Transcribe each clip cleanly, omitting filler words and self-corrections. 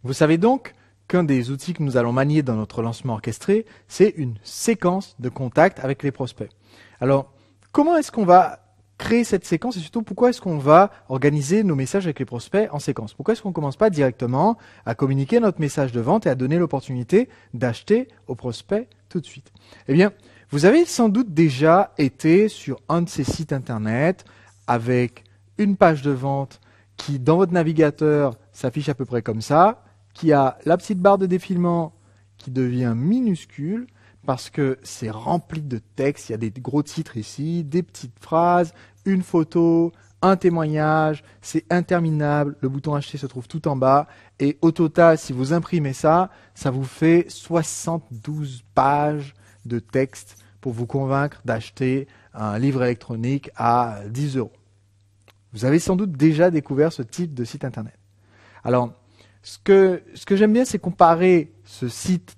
Vous savez donc qu'un des outils que nous allons manier dans notre lancement orchestré, c'est une séquence de contacts avec les prospects. Alors, comment est-ce qu'on va créer cette séquence et surtout pourquoi est-ce qu'on va organiser nos messages avec les prospects en séquence? Pourquoi est-ce qu'on ne commence pas directement à communiquer notre message de vente et à donner l'opportunité d'acheter aux prospects tout de suite? Eh bien, vous avez sans doute déjà été sur un de ces sites internet avec une page de vente qui, dans votre navigateur, s'affiche à peu près comme ça, qui a la petite barre de défilement qui devient minuscule parce que c'est rempli de texte, il y a des gros titres ici, des petites phrases, une photo, un témoignage, c'est interminable, le bouton acheter se trouve tout en bas, et au total, si vous imprimez ça, ça vous fait 72 pages de texte pour vous convaincre d'acheter un livre électronique à 10 €. Vous avez sans doute déjà découvert ce type de site internet. Alors, ce que j'aime bien, c'est comparer ce site,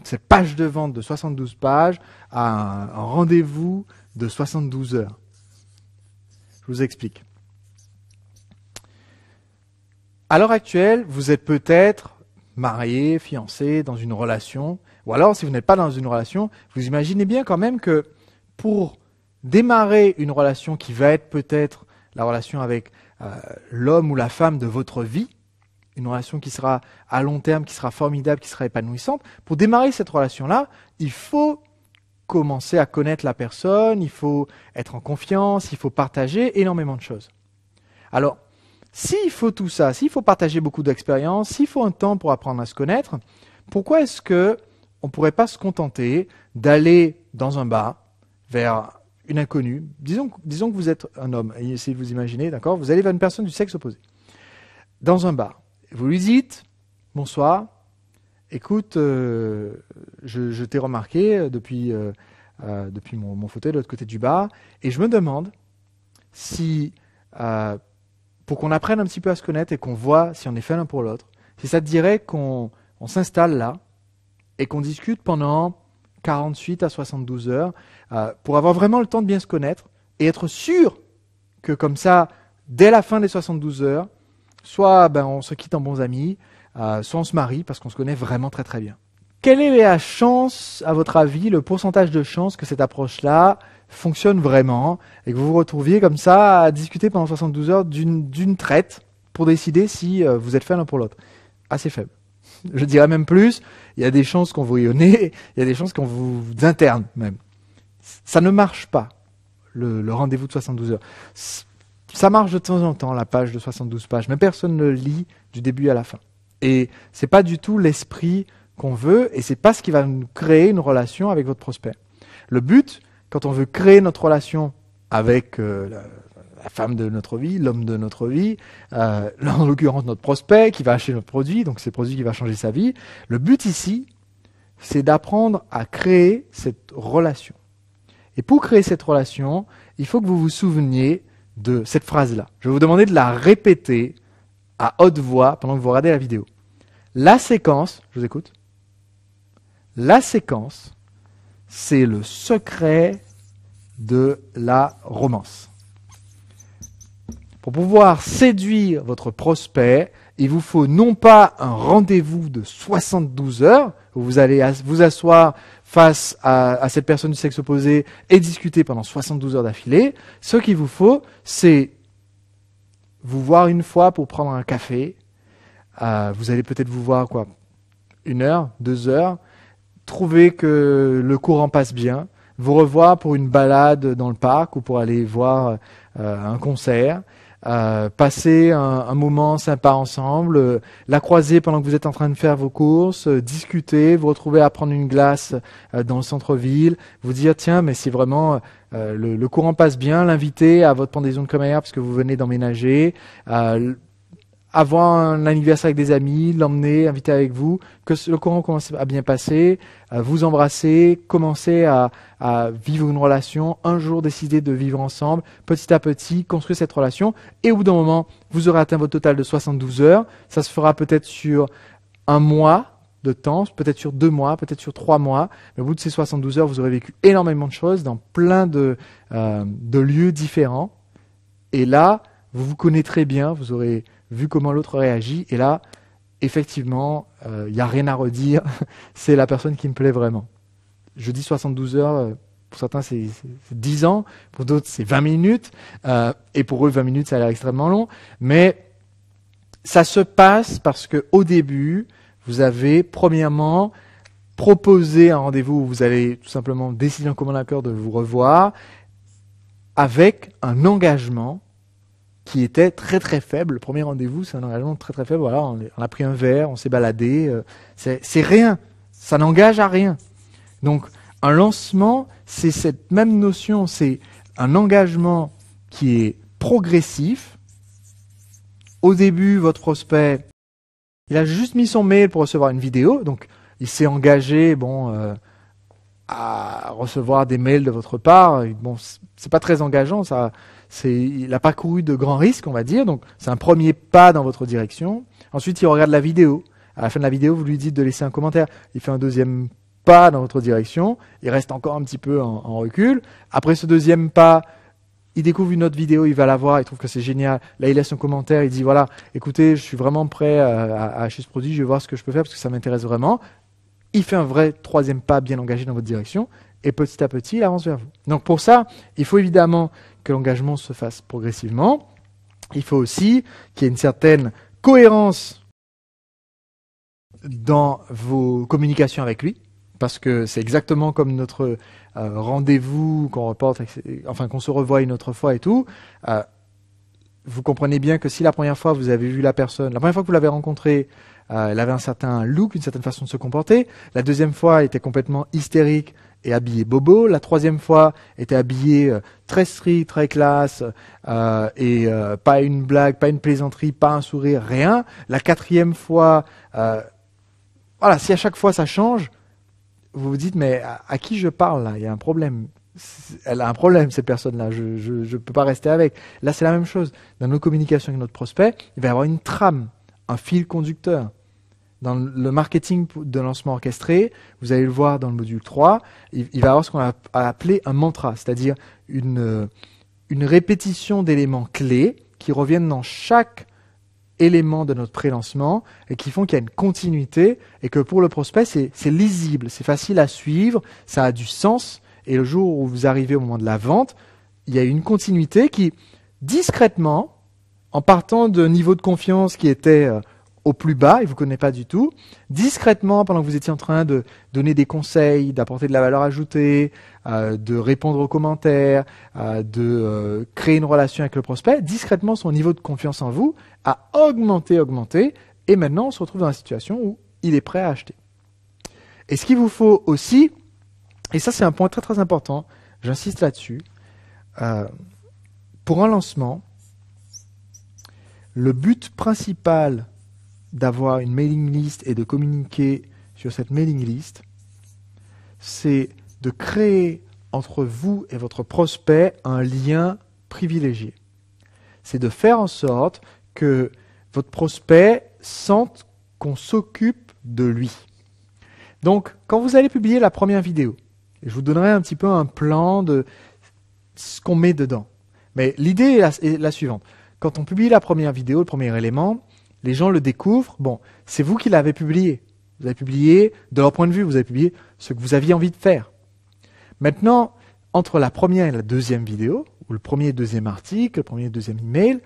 cette page de vente de 72 pages à un rendez-vous de 72 heures. Je vous explique. À l'heure actuelle, vous êtes peut-être marié, fiancé, dans une relation, ou alors si vous n'êtes pas dans une relation, vous imaginez bien quand même que pour démarrer une relation qui va être peut-être la relation avec l'homme ou la femme de votre vie, une relation qui sera à long terme, qui sera formidable, qui sera épanouissante, pour démarrer cette relation-là, il faut commencer à connaître la personne, il faut être en confiance, il faut partager énormément de choses. Alors, s'il faut tout ça, s'il faut partager beaucoup d'expériences, s'il faut un temps pour apprendre à se connaître, pourquoi est-ce que on ne pourrait pas se contenter d'aller dans un bar vers une inconnue, disons que vous êtes un homme, et essayez de vous imaginer, d'accord, vous allez vers une personne du sexe opposé, dans un bar. Vous lui dites « Bonsoir, écoute, je t'ai remarqué depuis mon fauteuil de l'autre côté du bar, et je me demande si, pour qu'on apprenne un petit peu à se connaître et qu'on voit si on est fait l'un pour l'autre, si ça te dirait qu'on s'installe là et qu'on discute pendant 48 à 72 heures pour avoir vraiment le temps de bien se connaître et être sûr que comme ça, dès la fin des 72 heures, soit on se quitte en bons amis, soit on se marie parce qu'on se connaît vraiment très très bien. Quelle est la chance, à votre avis, le pourcentage de chance que cette approche-là fonctionne vraiment et que vous vous retrouviez comme ça à discuter pendant 72 heures d'une traite pour décider si vous êtes fait l'un pour l'autre? Assez faible. Je dirais même plus, il y a des chances qu'on vous ait au nez, il y a des chances qu'on vous interne même. Ça ne marche pas, le rendez-vous de 72 heures. Ça marche de temps en temps, la page de 72 pages, mais personne ne le lit du début à la fin. Et c'est pas du tout l'esprit qu'on veut, et c'est pas ce qui va nous créer une relation avec votre prospect. Le but, quand on veut créer notre relation avec la femme de notre vie, l'homme de notre vie, en l'occurrence notre prospect qui va acheter notre produit, donc c'est le produit qui va changer sa vie, le but ici, c'est d'apprendre à créer cette relation. Et pour créer cette relation, il faut que vous vous souveniez de cette phrase-là. Je vais vous demander de la répéter à haute voix pendant que vous regardez la vidéo. La séquence, je vous écoute. La séquence, c'est le secret de la romance. Pour pouvoir séduire votre prospect, il vous faut non pas un rendez-vous de 72 heures, où vous allez vous asseoir face à cette personne du sexe opposé et discuter pendant 72 heures d'affilée. Ce qu'il vous faut, c'est vous voir une fois pour prendre un café. Vous allez peut-être vous voir 1 heure, 2 heures, trouver que le courant passe bien, vous revoir pour une balade dans le parc ou pour aller voir un concert. Passer un moment sympa ensemble, la croiser pendant que vous êtes en train de faire vos courses, discuter, vous retrouver à prendre une glace dans le centre-ville, vous dire tiens mais si vraiment le courant passe bien, l'inviter à votre pendaison de crémaillère parce que vous venez d'emménager, avoir un anniversaire avec des amis, l'emmener, inviter avec vous, que le courant commence à bien passer, vous embrasser, commencer à vivre une relation, un jour décider de vivre ensemble, petit à petit, construire cette relation, et au bout d'un moment, vous aurez atteint votre total de 72 heures, ça se fera peut-être sur 1 mois de temps, peut-être sur 2 mois, peut-être sur 3 mois, mais au bout de ces 72 heures, vous aurez vécu énormément de choses dans plein de lieux différents, et là, vous vous connaîtrez bien, vous aurez vu comment l'autre réagit, et là, effectivement, il n'y a rien à redire, c'est la personne qui me plaît vraiment. Je dis 72 heures, pour certains c'est 10 ans, pour d'autres c'est 20 minutes, et pour eux 20 minutes ça a l'air extrêmement long, mais ça se passe parce qu'au début, vous avez premièrement proposé un rendez-vous où vous allez tout simplement décider en commun accord de vous revoir avec un engagement qui était très très faible. Le premier rendez-vous, c'est un engagement très très faible. Voilà, on a pris un verre, on s'est baladé. C'est rien. Ça n'engage à rien. Donc, un lancement, c'est cette même notion. C'est un engagement qui est progressif. Au début, votre prospect, il a juste mis son mail pour recevoir une vidéo. Donc, il s'est engagé, à recevoir des mails de votre part. Bon, c'est pas très engageant, ça. Il n'a pas couru de grands risques, on va dire. Donc, c'est un premier pas dans votre direction. Ensuite, il regarde la vidéo. À la fin de la vidéo, vous lui dites de laisser un commentaire. Il fait un deuxième pas dans votre direction. Il reste encore un petit peu en recul. Après ce deuxième pas, il découvre une autre vidéo, il va la voir, il trouve que c'est génial. Là, il laisse un commentaire, il dit voilà, écoutez, je suis vraiment prêt à acheter ce produit, je vais voir ce que je peux faire parce que ça m'intéresse vraiment. Il fait un vrai troisième pas bien engagé dans votre direction. Et petit à petit, il avance vers vous. Donc pour ça, il faut évidemment que l'engagement se fasse progressivement. Il faut aussi qu'il y ait une certaine cohérence dans vos communications avec lui, parce que c'est exactement comme notre rendez-vous qu'on reporte, enfin qu'on se revoit une autre fois et tout. Vous comprenez bien que si la première fois vous avez vu la personne, la première fois que vous l'avez rencontrée, elle avait un certain look, une certaine façon de se comporter. La deuxième fois, elle était complètement hystérique et habillée bobo. La troisième fois, était habillée très strict, très classe, et pas une blague, pas une plaisanterie, pas un sourire, rien. La quatrième fois, voilà, si à chaque fois ça change, vous vous dites, mais à qui je parle là? Il y a un problème. Elle a un problème, cette personne-là. Je ne peux pas rester avec. Là, c'est la même chose. Dans nos communications avec notre prospect, il va y avoir une trame, un fil conducteur. Dans le marketing de lancement orchestré, vous allez le voir dans le module 3, il va y avoir ce qu'on a appelé un mantra, c'est-à-dire une répétition d'éléments clés qui reviennent dans chaque élément de notre pré-lancement et qui font qu'il y a une continuité et que pour le prospect, c'est lisible, c'est facile à suivre, ça a du sens. Et le jour où vous arrivez au moment de la vente, il y a une continuité qui, discrètement, en partant d'un niveau de confiance qui était au plus bas, il ne vous connaît pas du tout, discrètement, pendant que vous étiez en train de donner des conseils, d'apporter de la valeur ajoutée, de répondre aux commentaires, de créer une relation avec le prospect, discrètement, son niveau de confiance en vous a augmenté, et maintenant, on se retrouve dans une situation où il est prêt à acheter. Et ce qu'il vous faut aussi, et ça c'est un point très très important, j'insiste là-dessus, pour un lancement, le but principal d'avoir une mailing list et de communiquer sur cette mailing list, c'est de créer entre vous et votre prospect un lien privilégié. C'est de faire en sorte que votre prospect sente qu'on s'occupe de lui. Donc, quand vous allez publier la première vidéo, et je vous donnerai un petit peu un plan de ce qu'on met dedans. Mais l'idée est la suivante. Quand on publie la première vidéo, le premier élément, les gens le découvrent. Bon, c'est vous qui l'avez publié. Vous avez publié, de leur point de vue, vous avez publié ce que vous aviez envie de faire. Maintenant, entre la première et la deuxième vidéo, ou le premier et deuxième article, le premier et deuxième email,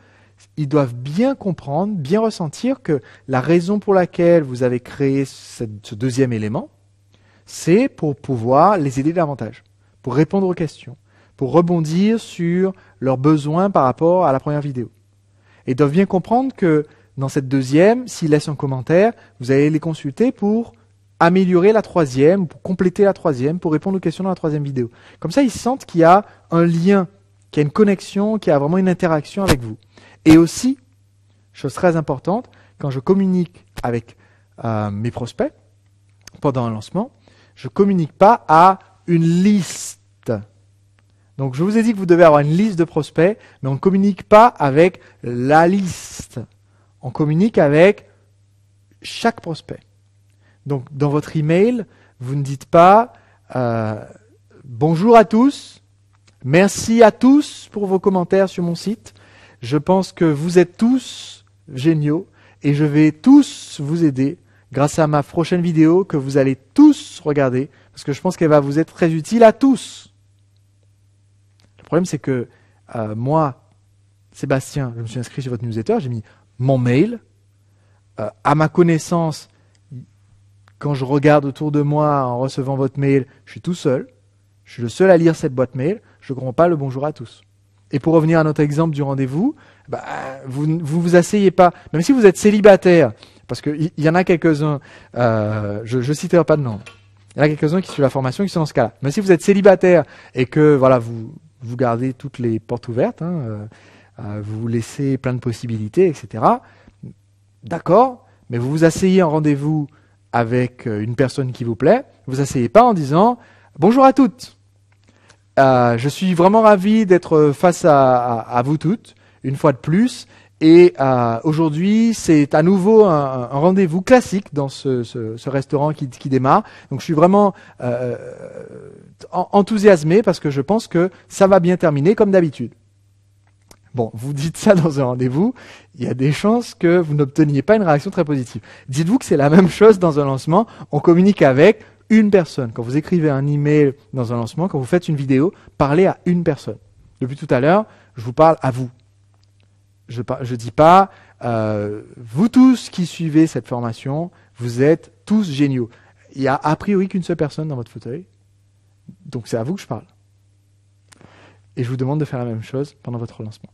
ils doivent bien comprendre, bien ressentir que la raison pour laquelle vous avez créé ce deuxième élément, c'est pour pouvoir les aider davantage, pour répondre aux questions, pour rebondir sur leurs besoins par rapport à la première vidéo. Et ils doivent bien comprendre que dans cette deuxième, s'ils laissent un commentaire, vous allez les consulter pour améliorer la troisième, pour compléter la troisième, pour répondre aux questions dans la troisième vidéo. Comme ça, ils sentent qu'il y a un lien, qu'il y a une connexion, qu'il y a vraiment une interaction avec vous. Et aussi, chose très importante, quand je communique avec mes prospects pendant un lancement, je ne communique pas à une liste. Donc, je vous ai dit que vous devez avoir une liste de prospects, mais on ne communique pas avec la liste. On communique avec chaque prospect. Donc, dans votre email, vous ne dites pas bonjour à tous, merci à tous pour vos commentaires sur mon site. Je pense que vous êtes tous géniaux et je vais tous vous aider grâce à ma prochaine vidéo que vous allez tous regarder parce que je pense qu'elle va vous être très utile à tous. Le problème, c'est que moi, Sébastien, je me suis inscrit sur votre newsletter, j'ai mis mon mail. À ma connaissance, quand je regarde autour de moi en recevant votre mail, je suis tout seul. Je suis le seul à lire cette boîte mail. Je ne comprends pas le bonjour à tous. Et pour revenir à notre exemple du rendez-vous, vous ne vous asseyez pas, même si vous êtes célibataire, parce qu'il y en a quelques-uns, je ne citerai pas de nom, il y en a quelques-uns qui suivent la formation qui sont dans ce cas-là. Même si vous êtes célibataire et que voilà, vous gardez toutes les portes ouvertes, vous laissez plein de possibilités, etc. D'accord, mais vous vous asseyez en rendez-vous avec une personne qui vous plaît, vous asseyez pas en disant « Bonjour à toutes, je suis vraiment ravi d'être face à vous toutes, une fois de plus, et aujourd'hui c'est à nouveau un rendez-vous classique dans ce restaurant qui démarre, donc je suis vraiment enthousiasmé parce que je pense que ça va bien terminer comme d'habitude. » Bon, vous dites ça dans un rendez-vous, il y a des chances que vous n'obteniez pas une réaction très positive. Dites-vous que c'est la même chose dans un lancement, on communique avec une personne. Quand vous écrivez un email dans un lancement, quand vous faites une vidéo, parlez à une personne. Depuis tout à l'heure, je vous parle à vous. Je ne dis pas, vous tous qui suivez cette formation, vous êtes tous géniaux. Il n'y a a priori qu'une seule personne dans votre fauteuil, donc c'est à vous que je parle. Et je vous demande de faire la même chose pendant votre lancement.